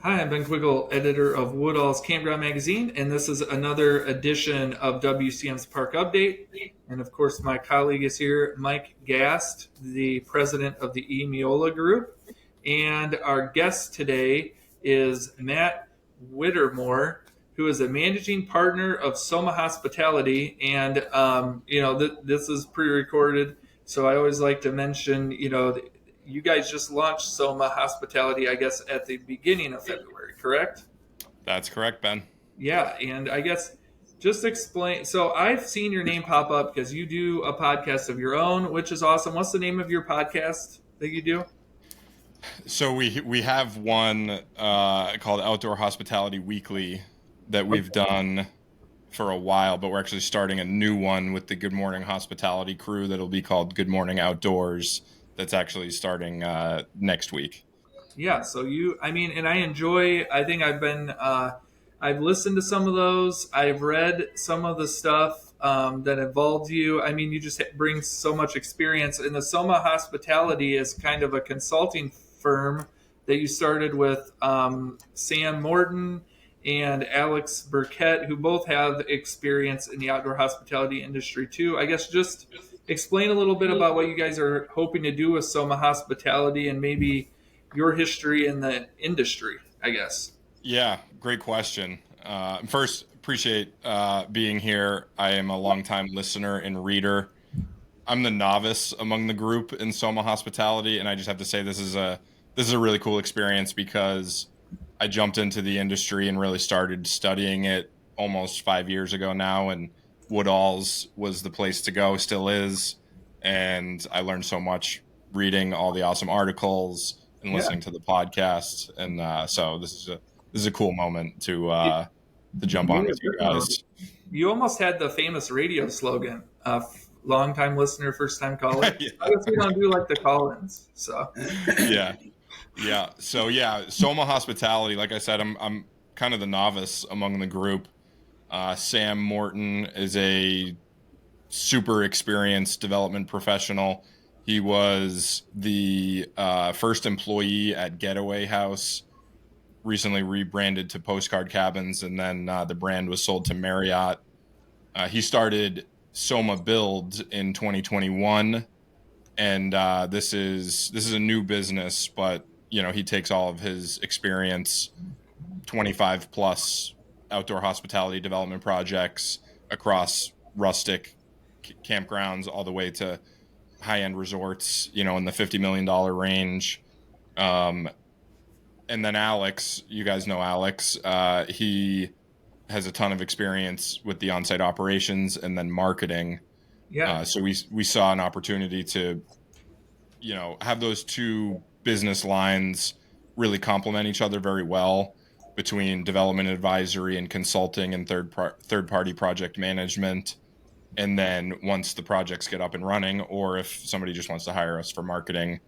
Hi, I'm Ben Quiggle, editor of Woodall's Campground Magazine, and this is another edition of WCM's Park Update. And of course, my colleague is here, Mike Gast, the president of the Miola Group. And our guest today is Matt Whitermore, who is a managing partner of Soma Hospitality. And, this is pre-recorded, so I always like to mention, you guys just launched Soma Hospitality, I guess, at the beginning of February, correct? That's correct, Ben. Yeah, and I guess just explain. So I've seen your name pop up because you do a podcast of your own, which is awesome. What's the name of your podcast that you do? So we have one called Outdoor Hospitality Weekly that we've done for a while, but we're actually starting a new one with the Good Morning Hospitality crew that'll be called Good Morning Outdoors. That's actually starting next week. Yeah, so and I enjoy, I think I've listened to some of those. I've read some of the stuff that involves you. I mean, you just bring so much experience. And the Soma Hospitality is kind of a consulting firm that you started with Sam Morton and Alex Burkett, who both have experience in the outdoor hospitality industry too. I guess just explain a little bit about what you guys are hoping to do with Soma Hospitality and maybe your history in the industry, I guess. Yeah, great question. First, appreciate being here. I am a longtime listener and reader. I'm the novice among the group in Soma Hospitality, and I just have to say this is a really cool experience because I jumped into the industry and really started studying it almost 5 years ago now, and Woodall's was the place to go, still is, and I learned so much reading all the awesome articles and listening to the podcast, and so this is a cool moment to jump on with you guys. You almost had the famous radio slogan, long time listener, first time caller. Yeah. I guess we don't do like the call-ins. So yeah. So yeah, Soma Hospitality, like I said, I'm kind of the novice among the group. Sam Morton is a super experienced development professional. He was the first employee at Getaway House, recently rebranded to Postcard Cabins, and then the brand was sold to Marriott. He started Soma Build in 2021, and this is a new business, but he takes all of his experience, 25 plus outdoor hospitality development projects across rustic campgrounds all the way to high-end resorts, in the $50 million range. And then Alex, you guys know Alex, he has a ton of experience with the on-site operations and then marketing. yeah, So we saw an opportunity to, have those two business lines really complement each other very well between development advisory and consulting and third-party project management. And then once the projects get up and running, or if somebody just wants to hire us for marketing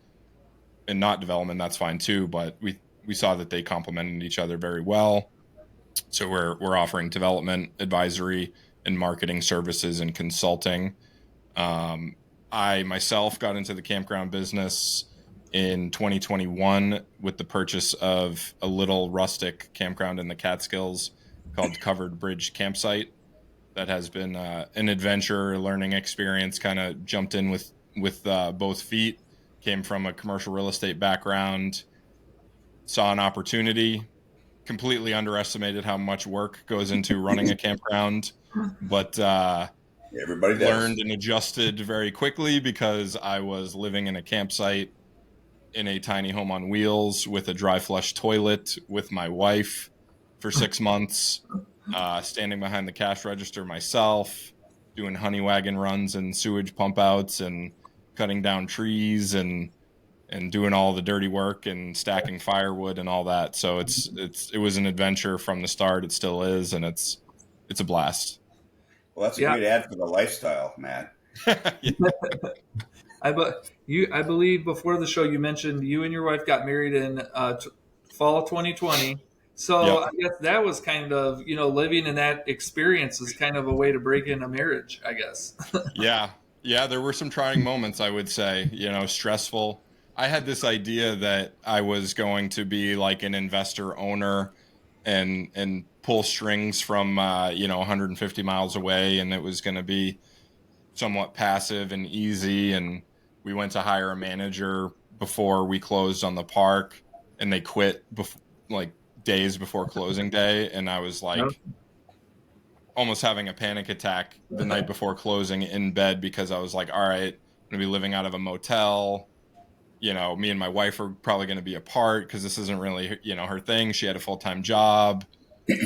and not development, that's fine too. But we saw that they complemented each other very well. So we're offering development advisory and marketing services and consulting. I myself got into the campground business in 2021 with the purchase of a little rustic campground in the Catskills called Covered Bridge Campsite. That has been an adventure, learning experience. Kind of jumped in with both feet. Came from a commercial real estate background. Saw an opportunity. Completely underestimated how much work goes into running a campground, but everybody learned and adjusted very quickly because I was living in a campsite in a tiny home on wheels with a dry flush toilet with my wife for 6 months. Standing behind the cash register myself, doing honey wagon runs and sewage pump outs and cutting down trees and doing all the dirty work and stacking firewood and all that. So it was an adventure from the start. It still is, and it's a blast. Well, that's a great ad for the lifestyle, Matt. I believe before the show you mentioned you and your wife got married in fall 2020. So Yep. I guess that was kind of, living in that experience is kind of a way to break in a marriage, I guess. Yeah. There were some trying moments, I would say, stressful. I had this idea that I was going to be like an investor owner and pull strings from 150 miles away, and it was going to be somewhat passive and easy. And we went to hire a manager before we closed on the park, and they quit like days before closing day, and I was No? like almost having a panic attack the night before closing in bed because I was like, all right, I'm gonna be living out of a motel. Me and my wife are probably going to be apart because this isn't really, her thing. She had a full-time job.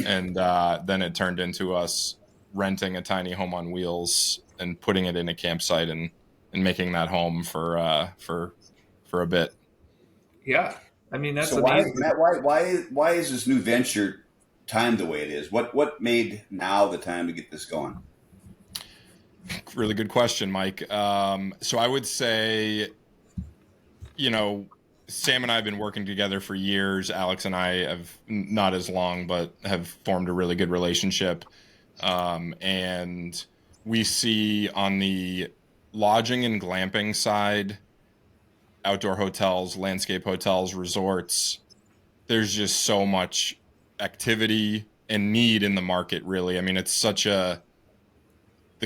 And then it turned into us renting a tiny home on wheels and putting it in a campsite and making that home for a bit. Yeah. I mean, that's So why, amazing. Matt? Why is this new venture timed the way it is? What made now the time to get this going? Really good question, Mike. So I would say, you know, Sam and I have been working together for years. Alex and I have not as long, but have formed a really good relationship. And we see on the lodging and glamping side, outdoor hotels, landscape hotels, resorts, there's just so much activity and need in the market, really. I mean, the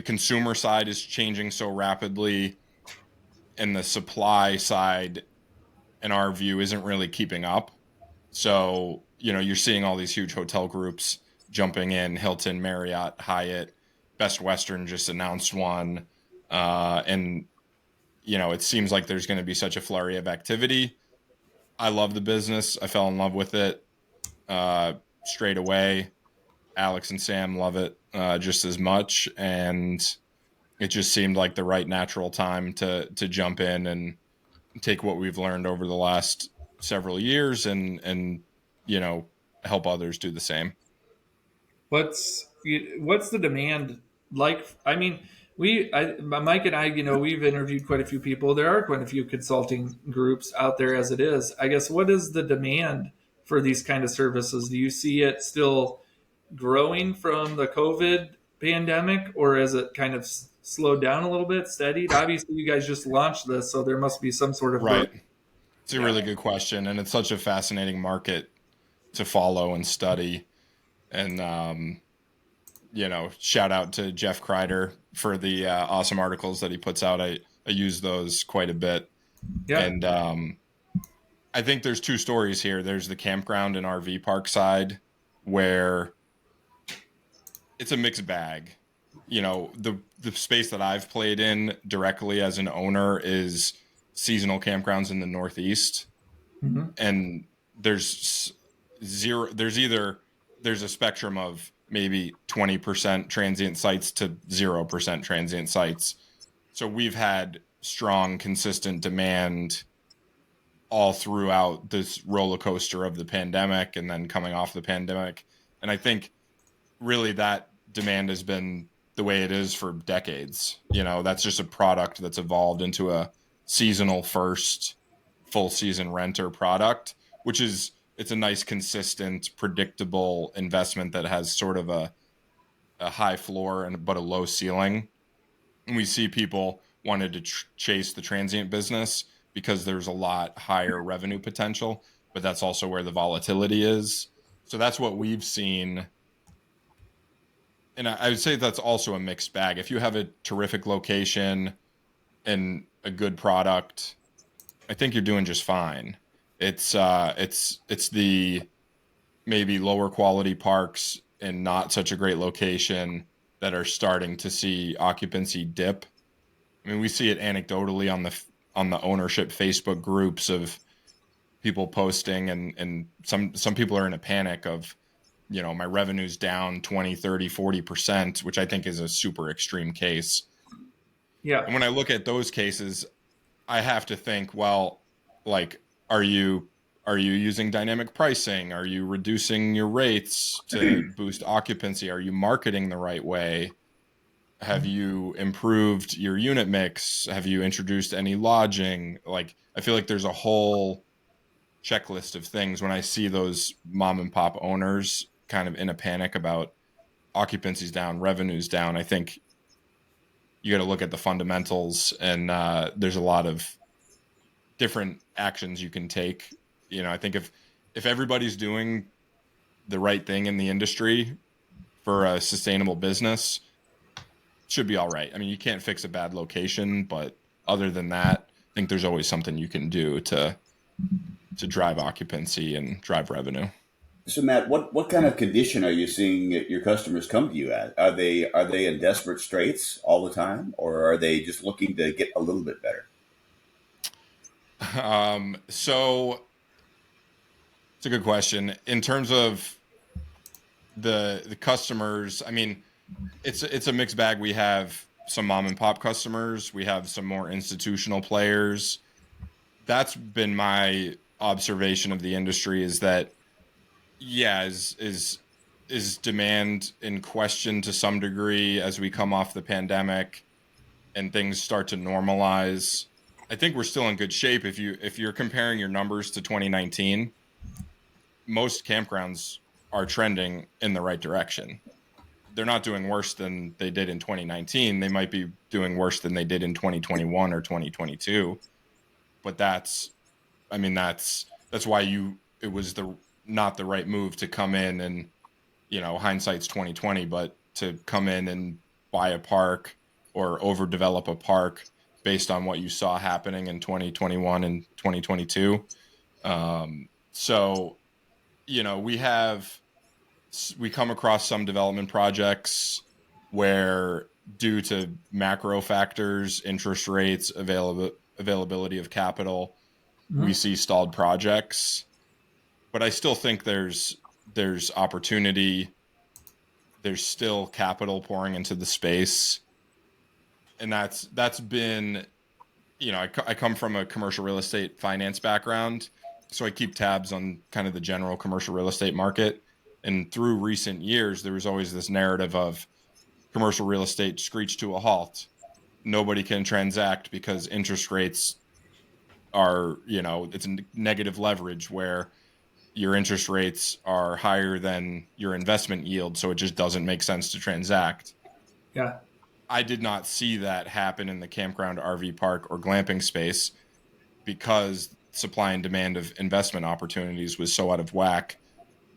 consumer side is changing so rapidly, and the supply side, in our view, isn't really keeping up. So, you're seeing all these huge hotel groups jumping in: Hilton, Marriott, Hyatt, Best Western just announced one. And, it seems like there's going to be such a flurry of activity. I love the business. I fell in love with it straight away. Alex and Sam love it just as much. And it just seemed like the right natural time to jump in and take what we've learned over the last several years and you know help others do the same. What's the demand like? I mean, Mike and I, we've interviewed quite a few people. There are quite a few consulting groups out there as it is. I guess, what is the demand for these kind of services? Do you see it still growing from the COVID pandemic, or is it kind of slowed down a little bit, steadied? Obviously, you guys just launched this, so there must be some sort of growth. Right. It's a Yeah. really good question, and it's such a fascinating market to follow and study. And shout out to Jeff Kreider for the awesome articles that he puts out. I use those quite a bit. Yeah. And I think there's two stories here. There's the campground and RV park side, where it's a mixed bag. The space that I've played in directly as an owner is seasonal campgrounds in the Northeast, Hmm. and there's zero. There's a spectrum of maybe 20% transient sites to 0% transient sites. So we've had strong, consistent demand all throughout this roller coaster of the pandemic and then coming off the pandemic. And I think really that demand has been the way it is for decades. That's just a product that's evolved into a seasonal first full season renter product, which is it's a nice, consistent, predictable investment that has sort of a high floor and but a low ceiling. And we see people wanted to chase the transient business because there's a lot higher revenue potential, but that's also where the volatility is. So that's what we've seen. And I would say that's also a mixed bag. If you have a terrific location and a good product, I think you're doing just fine. It's the maybe lower quality parks and not such a great location that are starting to see occupancy dip. I mean, we see it anecdotally on the ownership Facebook groups of people posting, and some people are in a panic of, my revenue's down 20, 30, 40%, which I think is a super extreme case. Yeah. And when I look at those cases, I have to think, well, like, are you using dynamic pricing? Are you reducing your rates to boost occupancy? Are you marketing the right way? Have you improved your unit mix? Have you introduced any lodging? Like, I feel like there's a whole checklist of things when I see those mom and pop owners kind of in a panic about occupancies down, revenues down. I think you got to look at the fundamentals, and there's a lot of different actions you can take. I think if everybody's doing the right thing in the industry for a sustainable business, it should be all right. I mean, you can't fix a bad location, but other than that, I think there's always something you can do to drive occupancy and drive revenue. So Matt, what kind of condition are you seeing your customers come to you at? Are they in desperate straits all the time, or are they just looking to get a little bit better? So it's a good question. In terms of the customers, I mean, it's a mixed bag. We have some mom and pop customers. We have some more institutional players. That's been my observation of the industry, is that, yeah, is demand in question to some degree as we come off the pandemic and things start to normalize. I think we're still in good shape. If you're comparing your numbers to 2019, most campgrounds are trending in the right direction. They're not doing worse than they did in 2019. They might be doing worse than they did in 2021 or 2022. But I mean, that's why it was not the right move to come in and, hindsight's 2020, but to come in and buy a park or overdevelop a park based on what you saw happening in 2021 and 2022. So, we come across some development projects where, due to macro factors, interest rates, availability of capital, we Mhm. see stalled projects. But I still think there's opportunity. There's still capital pouring into the space, and that's been, I come from a commercial real estate finance background, so I keep tabs on kind of the general commercial real estate market. And through recent years, there was always this narrative of commercial real estate screeched to a halt. Nobody can transact because interest rates are, it's a negative leverage where your interest rates are higher than your investment yield, so it just doesn't make sense to transact. Yeah. I did not see that happen in the campground, RV park, or glamping space, because supply and demand of investment opportunities was so out of whack,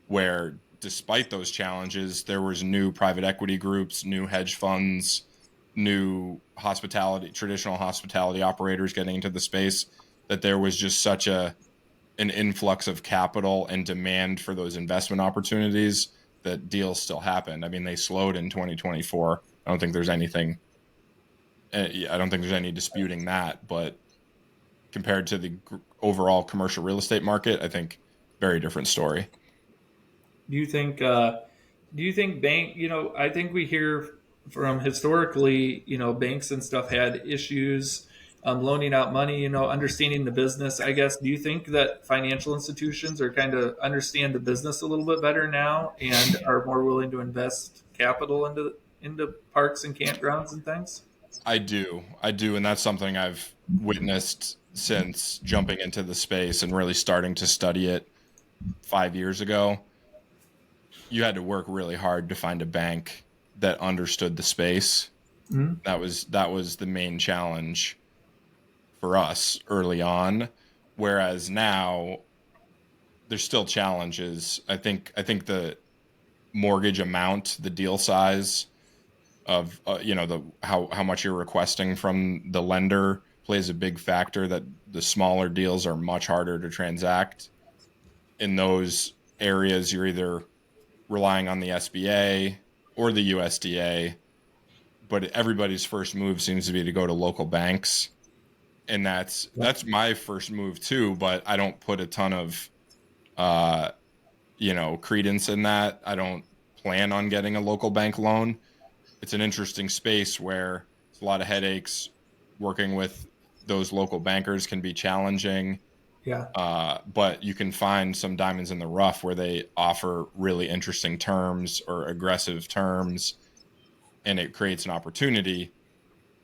where despite those challenges, there was new private equity groups, new hedge funds, new traditional hospitality operators getting into the space, that there was just such an influx of capital and demand for those investment opportunities that deals still happened. I mean, they slowed in 2024. I don't think there's any disputing that, but compared to the overall commercial real estate market, I think very different story. Do you think? Do you think bank? I think we hear from historically, banks and stuff had issues loaning out money. Understanding the business. I guess. Do you think that financial institutions are kind of understand the business a little bit better now and are more willing to invest capital into parks and campgrounds and things? I do, and that's something I've witnessed since jumping into the space and really starting to study it 5 years ago. You had to work really hard to find a bank that understood the space. Mm-hmm. That was the main challenge for us early on. Whereas now there's still challenges. I think the mortgage amount, the deal size of the how much you're requesting from the lender plays a big factor. That the smaller deals are much harder to transact. In those areas, you're either relying on the SBA or the USDA, but everybody's first move seems to be to go to local banks, and that's my first move too. But I don't put a ton of uh, credence in that. I don't plan on getting a local bank loan. It's an interesting space where it's a lot of headaches. Working with those local bankers can be challenging, Yeah. but you can find some diamonds in the rough where they offer really interesting terms or aggressive terms, and it creates an opportunity.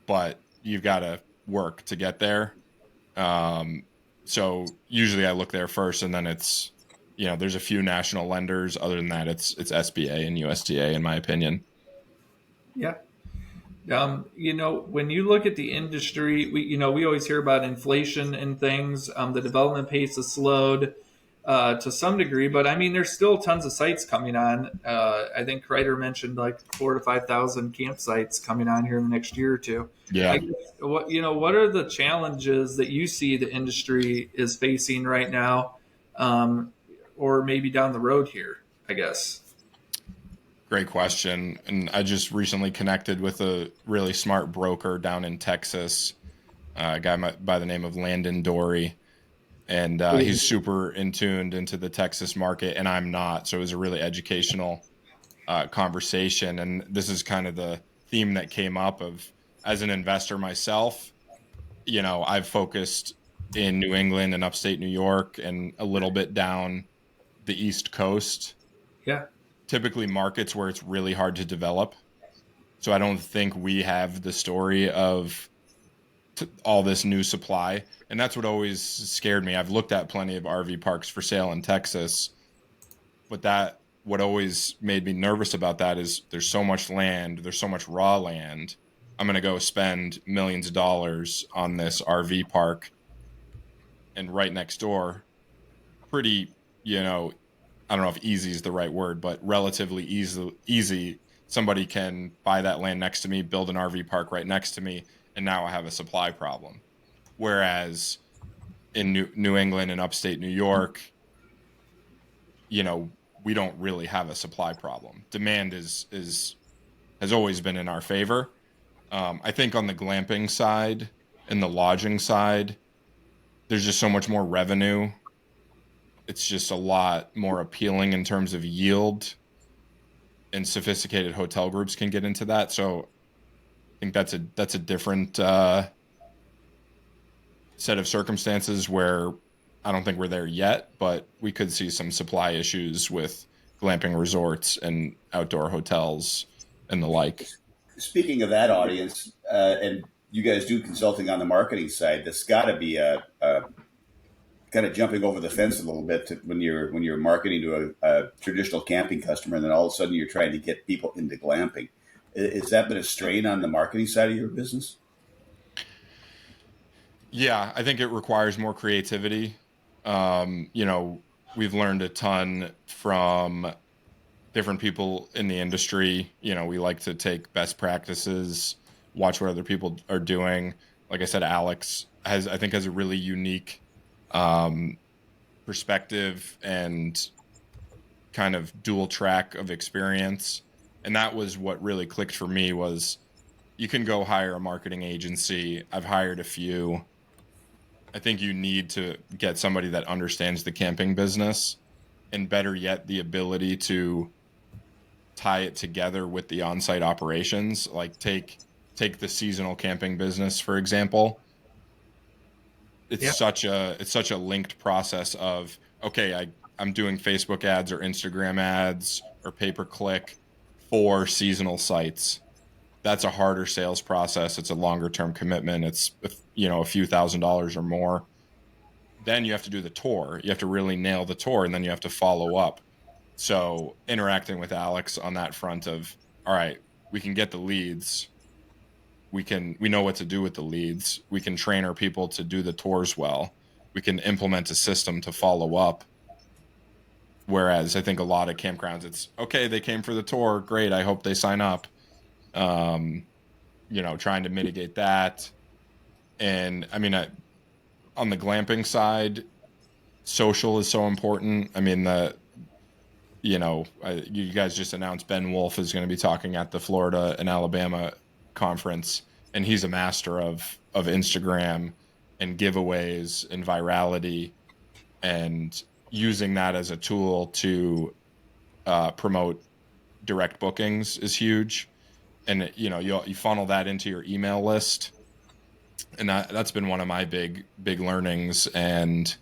But you've got to work to get there. Um, so usually I look there first, and then there's a few national lenders. Other than that, it's SBA and USDA, in my opinion. Yeah. When you look at the industry, we always hear about inflation and things. The development pace has slowed to some degree, but I mean, there's still tons of sites coming on. I think Kreider mentioned like 4 to 5 thousand campsites coming on here in the next year or two. I Yeah. guess, what are the challenges that you see the industry is facing right now, um, or maybe down the road here? I guess. Great question. And I just recently connected with a really smart broker down in Texas, a guy by the name of Landon Dory. And he's super in tuned into the Texas market, and I'm not. So it was a really educational conversation. And this is kind of the theme that came up of as an investor myself, I've focused in New England and upstate New York and a little bit down the East Coast, Yeah. typically markets where it's really hard to develop. So I don't think we have the story of all this new supply. And that's what always scared me. I've looked at plenty of RV parks for sale in Texas, but what always made me nervous about that is there's so much land, there's so much raw land. I'm going to go spend millions of dollars on this RV park, and right next door, pretty, I don't know if easy is the right word, but relatively easy. Somebody can buy that land next to me, build an RV park right next to me, and now I have a supply problem. Whereas in New England and upstate New York, you know, we don't really have a supply problem. Demand is has always been in our favor. I think on the glamping side and the lodging side, there's just so much more revenue. It's just a lot more appealing in terms of yield, and sophisticated hotel groups can get into that. So I think that's a different set of circumstances where I don't think we're there yet, but we could see some supply issues with glamping resorts and outdoor hotels and the like. Speaking of that audience, and you guys do consulting on the marketing side, that's got to be a kind of jumping over the fence a little bit when you're marketing to a traditional camping customer, and then all of a sudden you're trying to get people into glamping. Has that been a strain on the marketing side of your business? Yeah, I think it requires more creativity. We've learned a ton from different people in the industry. We like to take best practices, watch what other people are doing. Like I said, Alex I think, has a really unique um, perspective and kind of dual track of experience. And that was what really clicked for me was you can go hire a marketing agency. I've hired a few. I think you need to get somebody that understands the camping business, and better yet, the ability to tie it together with the on-site operations. Like take the seasonal camping business, for example. Yeah. It's such a linked process of, okay, I'm doing Facebook ads or Instagram ads or pay per click for seasonal sites. That's a harder sales process. It's a longer term commitment. It's a few $1,000s or more. Then you have to do the tour. You have to really nail the tour, and then you have to follow up. So interacting with Alex on that front of, all right, we can get the leads. We know what to do with the leads. We can train our people to do the tours well. We can implement a system to follow up. Whereas I think a lot of campgrounds, it's okay, they came for the tour, great. I hope they sign up. Um, trying to mitigate that. And I mean, on the glamping side, social is so important. I mean, you guys just announced Ben Wolf is going to be talking at the Florida and Alabama conference, and he's a master of Instagram and giveaways and virality, and using that as a tool to promote direct bookings is huge. And you funnel that into your email list, and that's been one of my big learnings and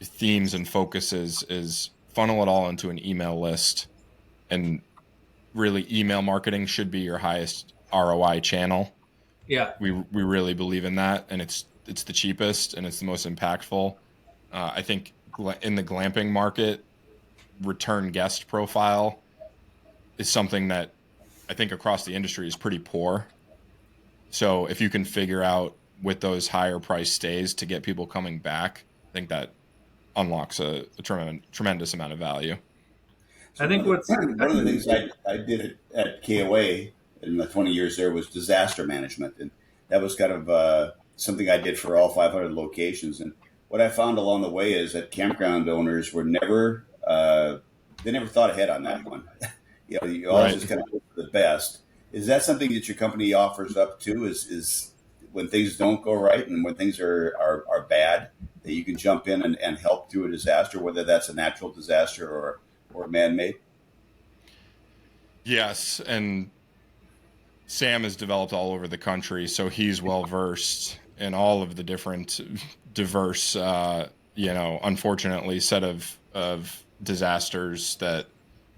themes and focuses is funnel it all into an email list. And really, email marketing should be your highest ROI channel. Yeah. We really believe in that, and it's the cheapest and it's the most impactful. I think in the glamping market, return guest profile is something that I think across the industry is pretty poor. So if you can figure out with those higher price stays to get people coming back, I think that unlocks a tremendous amount of value. I So think what's one of the things I did at KOA in the 20 years there was disaster management, and that was kind of something I did for all 500 locations. And what I found along the way is that campground owners were never they never thought ahead on that one. You always Right. just kind of hope for the best. Is that something that your company offers up too? Is when things don't go right and when things are bad, that you can jump in and help through a disaster, whether that's a natural disaster or man made? Yes, and Sam has developed all over the country, so he's well versed in all of the different diverse, unfortunately, set of disasters that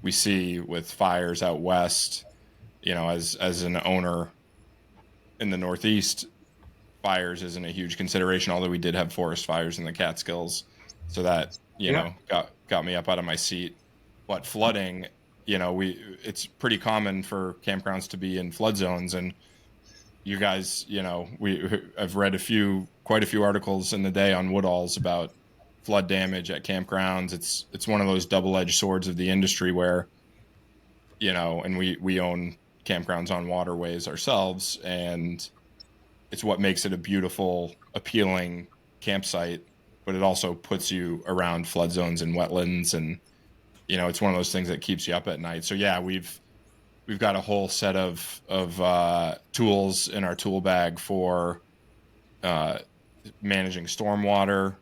we see with fires out west. As an owner in the Northeast, fires isn't a huge consideration, although we did have forest fires in the Catskills, so that yeah, got me up out of my seat. But flooding, we it's pretty common for campgrounds to be in flood zones, and you guys, I've read quite a few articles in the day on Woodalls about flood damage at campgrounds. It's one of those double-edged swords of the industry where, and we own campgrounds on waterways ourselves, and it's what makes it a beautiful, appealing campsite, but it also puts you around flood zones and wetlands, and it's one of those things that keeps you up at night. So yeah, we've got a whole set of tools in our tool bag for uh, managing stormwater,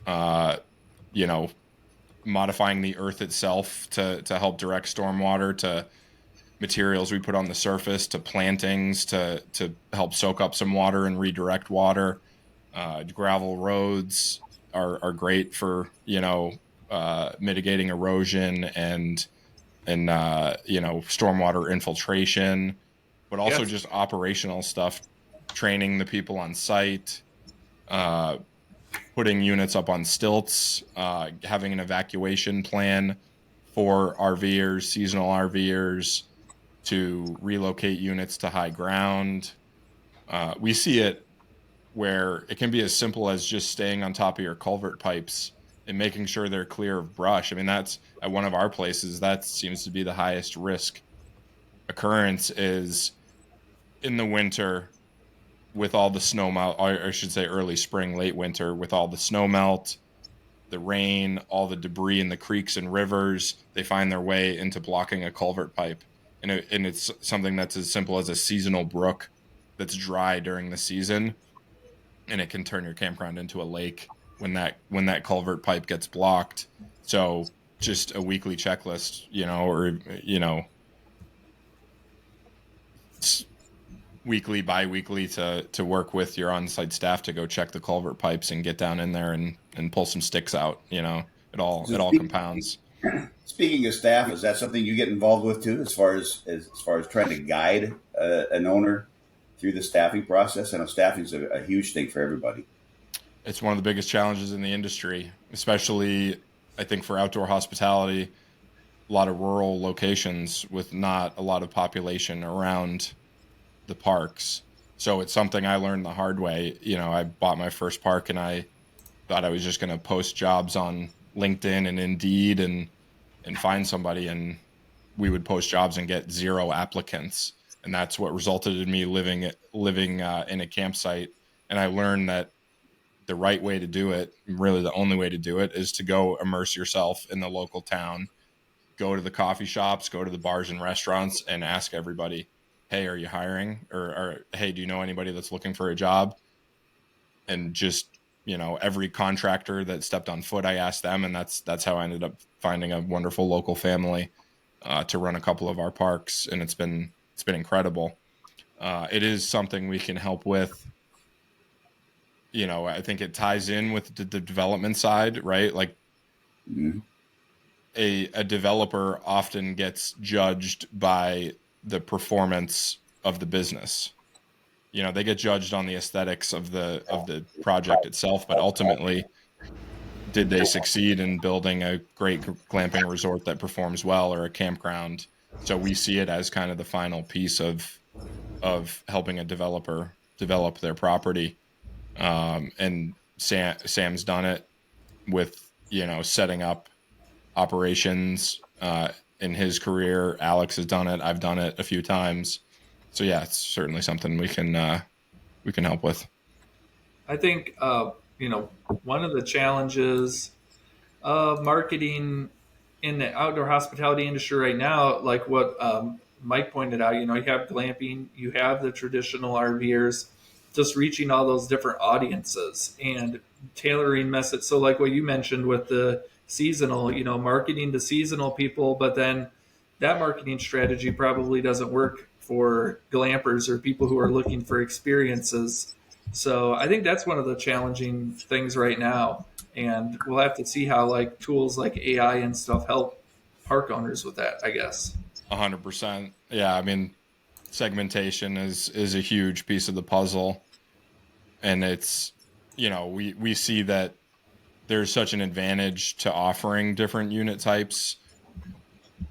uh, you know, modifying the earth itself to help direct stormwater, to materials we put on the surface, to plantings to help soak up some water and redirect water. Gravel roads are great for mitigating erosion and stormwater infiltration, but also yes, just operational stuff, training the people on site, uh, putting units up on stilts, having an evacuation plan for RVers, seasonal RVers, to relocate units to high ground. We see it where it can be as simple as just staying on top of your culvert pipes and making sure they're clear of brush. I mean, that's at one of our places, that seems to be the highest risk occurrence, is in the winter with all the snow melt, or I should say early spring, late winter, with all the snow melt, the rain, all the debris in the creeks and rivers, they find their way into blocking a culvert pipe. And it's something that's as simple as a seasonal brook that's dry during the season, and it can turn your campground into a lake when that culvert pipe gets blocked. So just a weekly checklist, or weekly, bi-weekly, to work with your on-site staff to go check the culvert pipes and get down in there and pull some sticks out. It So all compounds. speaking of staff, is that something you get involved with too, as far as trying to guide an owner through the staffing process? I know staffing is a huge thing for everybody. It's one of the biggest challenges in the industry, especially I think for outdoor hospitality. A lot of rural locations with not a lot of population around the parks. So it's something I learned the hard way. I bought my first park and I thought I was just going to post jobs on LinkedIn and Indeed and find somebody, and we would post jobs and get zero applicants. And that's what resulted in me living in a campsite. And I learned that the right way to do it, really the only way to do it, is to go immerse yourself in the local town, go to the coffee shops, go to the bars and restaurants, and ask everybody, hey, are you hiring? Or hey, do you know anybody that's looking for a job? And just, every contractor that stepped on foot, I asked them. And that's how I ended up finding a wonderful local family to run a couple of our parks. And it's been incredible. It is something we can help with. I think it ties in with the development side, right? Like Mhm. a developer often gets judged by the performance of the business. They get judged on the aesthetics of the project itself, but ultimately, did they succeed in building a great glamping resort that performs well, or a campground So we see it as kind of the final piece of helping a developer develop their property. And Sam's done it with, setting up operations in his career. Alex has done it. I've done it a few times. So yeah, it's certainly something we can help with. I think one of the challenges of marketing in the outdoor hospitality industry right now, like what Mike pointed out, you have glamping, you have the traditional RVers, just reaching all those different audiences and tailoring message. So, like what you mentioned with the seasonal, marketing to seasonal people, but then that marketing strategy probably doesn't work for glampers or people who are looking for experiences. So, I think that's one of the challenging things right now, and we'll have to see how like tools like AI and stuff help park owners with that, I guess. 100%. Yeah, I mean, segmentation is a huge piece of the puzzle, and it's we see that there's such an advantage to offering different unit types.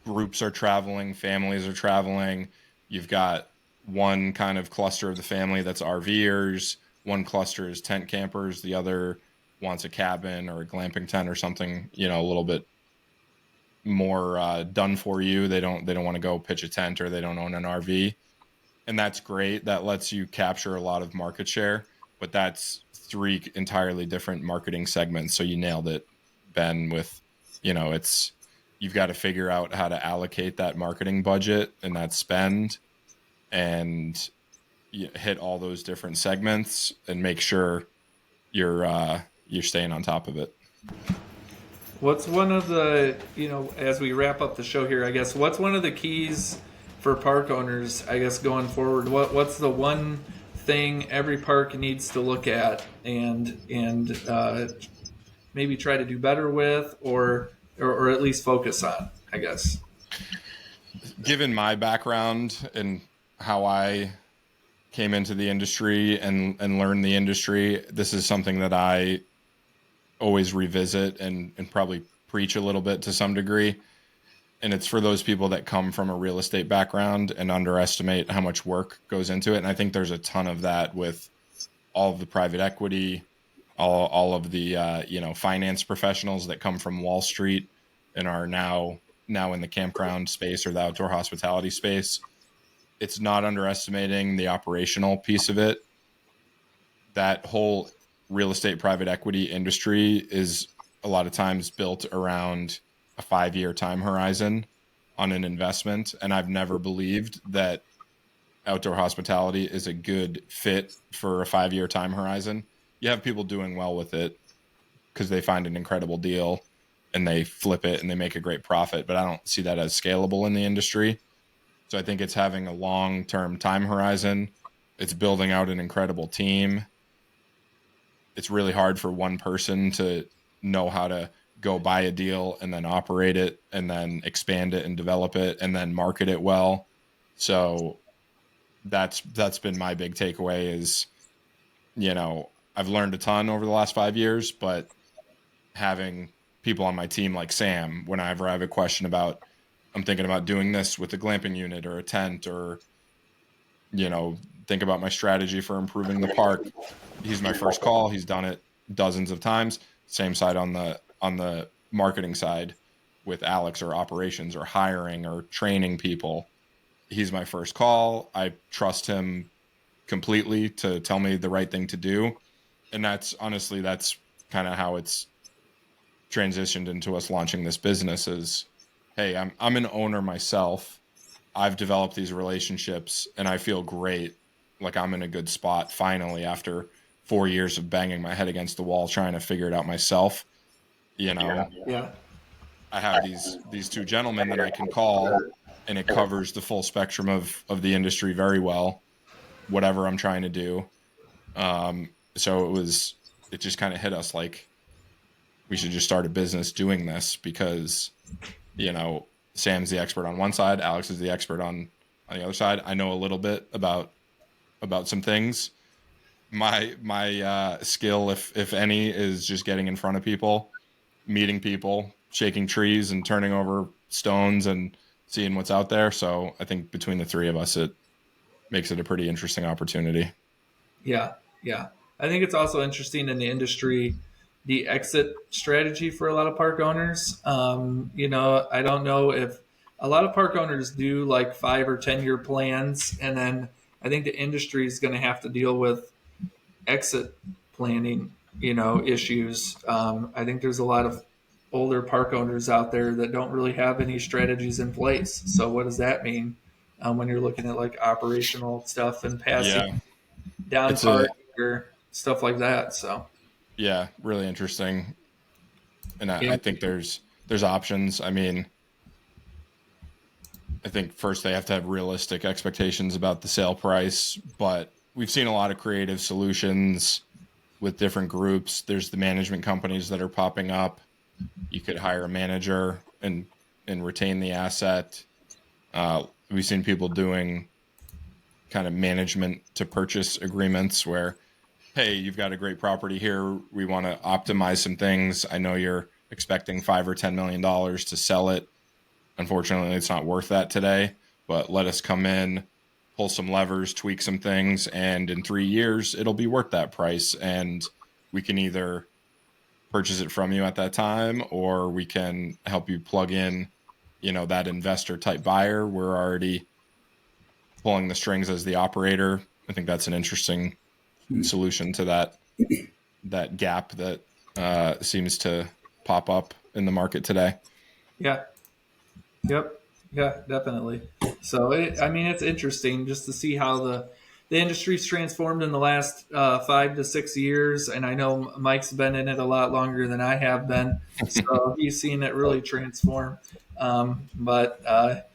Groups are traveling, families are traveling. You've got one kind of cluster of the family that's RVers, one cluster is tent campers, the other wants a cabin or a glamping tent or something, a little bit more done for you. They don't want to go pitch a tent, or they don't own an RV. And that's great. That lets you capture a lot of market share, but that's three entirely different marketing segments. So you nailed it, Ben, with, it's, you've got to figure out how to allocate that marketing budget and that spend, and you hit all those different segments and make sure you're staying on top of it. What's one of the, as we wrap up the show here, I guess, what's one of the keys for park owners, I guess, going forward? What's the one thing every park needs to look at and maybe try to do better with, or at least focus on, I guess? Given my background and how I came into the industry and learned the industry, this is something that I always revisit and probably preach a little bit to some degree. And it's for those people that come from a real estate background and underestimate how much work goes into it. And I think there's a ton of that with all of the private equity, all of the finance professionals that come from Wall Street and are now in the campground space or the outdoor hospitality space. It's not underestimating the operational piece of it. That whole real estate private equity industry is a lot of times built around a 5-year time horizon on an investment. And I've never believed that outdoor hospitality is a good fit for a 5-year time horizon. You have people doing well with it because they find an incredible deal and they flip it and they make a great profit, but I don't see that as scalable in the industry. So I think it's having a long-term time horizon. It's building out an incredible team. It's really hard for one person to know how to go buy a deal and then operate it and then expand it and develop it and then market it well. So that's been my big takeaway is, I've learned a ton over the last 5 years, but having people on my team like Sam, whenever I have a question about, I'm thinking about doing this with a glamping unit or a tent, or, think about my strategy for improving the park. He's my first call. He's done it dozens of times. Same side on the marketing side with Alex, or operations or hiring or training people. He's my first call. I trust him completely to tell me the right thing to do. And that's kind of how it's transitioned into us launching this business is, hey, I'm an owner myself. I've developed these relationships and I feel great. Like I'm in a good spot finally after 4 years of banging my head against the wall trying to figure it out myself. Yeah. I have these two gentlemen that I can call, and it covers the full spectrum of the industry very well, whatever I'm trying to do. So it just kind of hit us like we should just start a business doing this because, Sam's the expert on one side, Alex is the expert on the other side. I know a little bit about some things. My skill, if any, is just getting in front of people, meeting people, shaking trees and turning over stones and seeing what's out there. So I think between the three of us, it makes it a pretty interesting opportunity. Yeah, yeah. I think it's also interesting in the industry, the exit strategy for a lot of park owners. I don't know if a lot of park owners do like 5 or 10 year plans, and then I think the industry is going to have to deal with exit planning, issues. I think there's a lot of older park owners out there that don't really have any strategies in place. So what does that mean when you're looking at like operational stuff and passing Yeah. down It's a, park or stuff like that? So yeah, really interesting. And I yeah, think there's options. I mean, I think first they have to have realistic expectations about the sale price, but we've seen a lot of creative solutions with different groups. There's the management companies that are popping up. You could hire a manager and retain the asset. We've seen people doing kind of management to purchase agreements where, hey, you've got a great property here. We want to optimize some things. I know you're expecting $5 or $10 million to sell it. Unfortunately, it's not worth that today, but let us come in, pull some levers, tweak some things, and in 3 years, it'll be worth that price. And we can either purchase it from you at that time, or we can help you plug in, that investor type buyer. We're already pulling the strings as the operator. I think that's an interesting solution to that gap that seems to pop up in the market today. yeah, yep, yeah, definitely. So it's interesting just to see how the industry's transformed in the last 5 to 6 years, and I know Mike's been in it a lot longer than I have been, so he's seen it really transform. But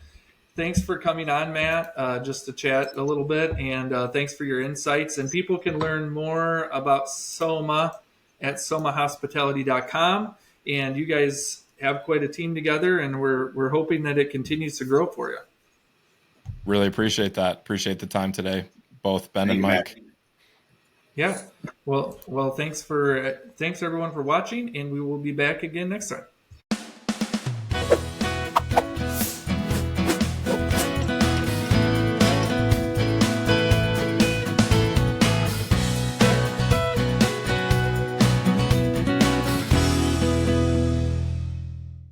thanks for coming on, Matt, just to chat a little bit, and thanks for your insights. And people can learn more about Soma at somahospitality.com. And you guys have quite a team together, and we're hoping that it continues to grow for you. Really appreciate that. Appreciate the time today, both Ben Thank and you, Matt. Mike. Yeah. Well, thanks everyone for watching, and we will be back again next time.